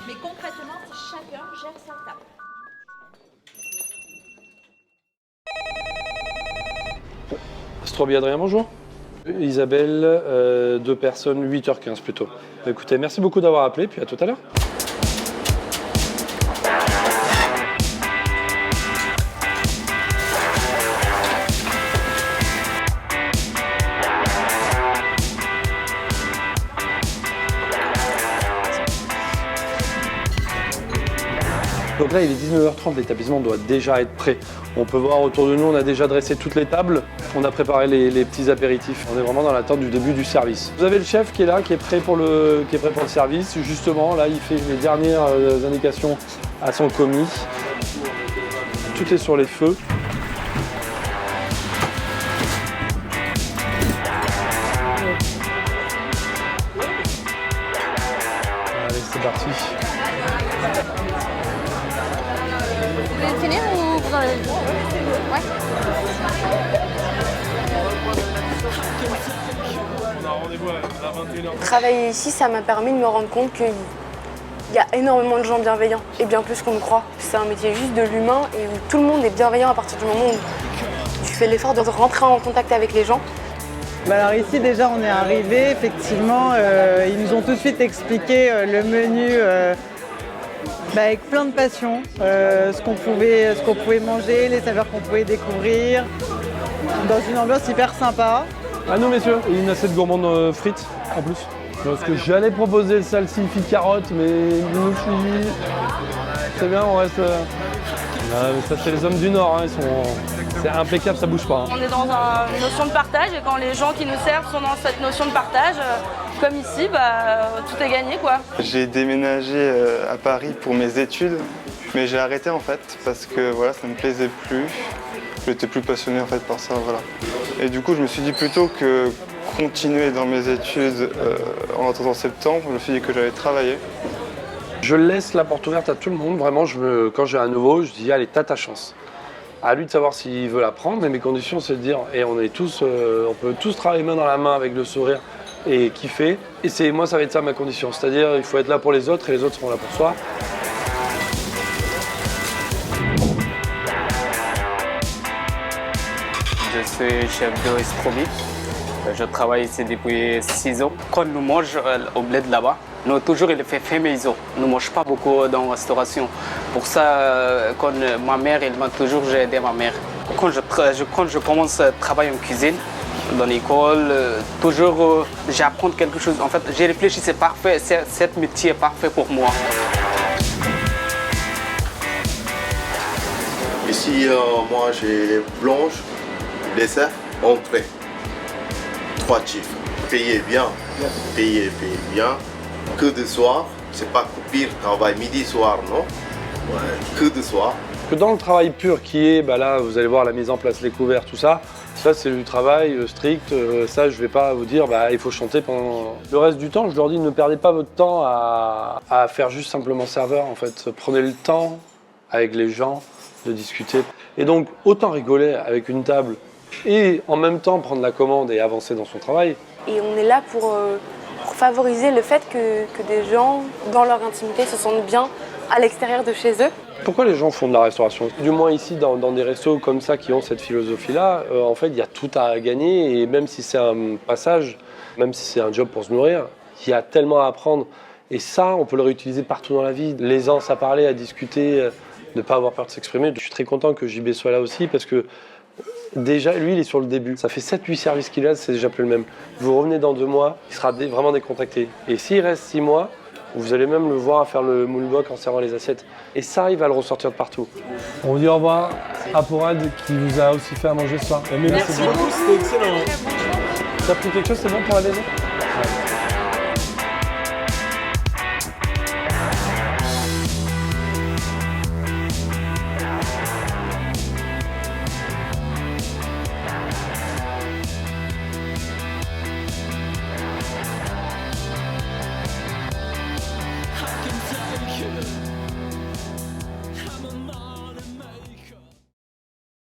Mais concrètement, chacun gère sa table. Strobi Adrien, bonjour. Isabelle, 2 personnes, 8h15 plutôt. Écoutez, merci beaucoup d'avoir appelé, puis à tout à l'heure. Donc là, il est 19h30, l'établissement doit déjà être prêt. On peut voir autour de nous, on a déjà dressé toutes les tables, on a préparé les petits apéritifs. On est vraiment dans l'attente du début du service. Vous avez le chef qui est là, qui est prêt pour le service. Justement, là, il fait les dernières indications à son commis. Tout est sur les feux. Allez, c'est parti. Vous voulez finir ou vous en avez dit? Ouais. On a rendez-vous à 21h. Travailler ici, ça m'a permis de me rendre compte qu'il y a énormément de gens bienveillants, et bien plus qu'on ne croit. C'est un métier juste de l'humain et où tout le monde est bienveillant à partir du moment où tu fais l'effort de rentrer en contact avec les gens. Alors ici déjà on est arrivé, effectivement, ils nous ont tout de suite expliqué le menu avec plein de passion, ce qu'on pouvait manger, les saveurs qu'on pouvait découvrir, dans une ambiance hyper sympa. À nous messieurs, et une assiette gourmande frites en plus. Parce que j'allais proposer le salsifis carotte, mais je me suis dit, c'est bien, on reste... ça c'est les hommes du Nord, hein, c'est impeccable, ça bouge pas. Hein. On est dans une notion de partage et quand les gens qui nous servent sont dans cette notion de partage, comme ici, tout est gagné quoi. J'ai déménagé à Paris pour mes études, mais j'ai arrêté en fait parce que voilà, ça me plaisait plus. J'étais plus passionné en fait par ça, voilà. Et du coup, je me suis dit plutôt que continuer dans mes études en attendant septembre, je me suis dit que j'allais travailler. Je laisse la porte ouverte à tout le monde, vraiment, quand j'ai un nouveau, je dis allez, t'as ta chance. À lui de savoir s'il veut la prendre, mais mes conditions c'est de dire, et on peut tous travailler main dans la main avec le sourire et kiffer. Et moi ça va être ça ma condition, c'est-à-dire il faut être là pour les autres et les autres seront là pour soi. Je suis chef de Strobi. Je travaille ici depuis 6 ans. Quand nous mangeons au bled là-bas, nous toujours il fait maison. Nous ne mangeons pas beaucoup dans la restauration. Pour ça, quand ma mère, elle m'a toujours aidé ma mère. Quand je commence à travailler en cuisine, dans l'école, toujours j'apprends quelque chose. En fait, j'ai réfléchi, c'est parfait, cet métier est parfait pour moi. Ici, moi j'ai blanche, dessert, entrée. 3 chiffres. Payez bien. Payez bien. Que de soir, c'est pas pire travail midi soir, non? Ouais, que de soir. Que dans le travail pur qui est, là vous allez voir la mise en place, les couverts, tout ça, ça c'est du travail strict, ça je vais pas vous dire il faut chanter pendant... Le reste du temps, je leur dis ne perdez pas votre temps à faire juste simplement serveur en fait. Prenez le temps avec les gens de discuter. Et donc autant rigoler avec une table et en même temps prendre la commande et avancer dans son travail. Et on est là pour favoriser le fait que des gens, dans leur intimité, se sentent bien à l'extérieur de chez eux. Pourquoi les gens font de la restauration? Du moins ici, dans des restos comme ça qui ont cette philosophie-là, en fait, il y a tout à gagner et même si c'est un passage, même si c'est un job pour se nourrir, il y a tellement à apprendre. Et ça, on peut le réutiliser partout dans la vie. L'aisance à parler, à discuter, de ne pas avoir peur de s'exprimer. Je suis très content que JB soit là aussi parce que déjà, lui, il est sur le début. Ça fait 7-8 services qu'il a, c'est déjà plus le même. Vous revenez dans 2 mois, il sera vraiment décontracté. Et s'il reste 6 mois, vous allez même le voir faire le moulboc en servant les assiettes. Et ça, il va le ressortir de partout. On vous dit au revoir à Pourad qui vous a aussi fait à manger ce soir. Merci beaucoup, c'était excellent. T'as pris quelque chose, c'est bon pour la maison? Ouais.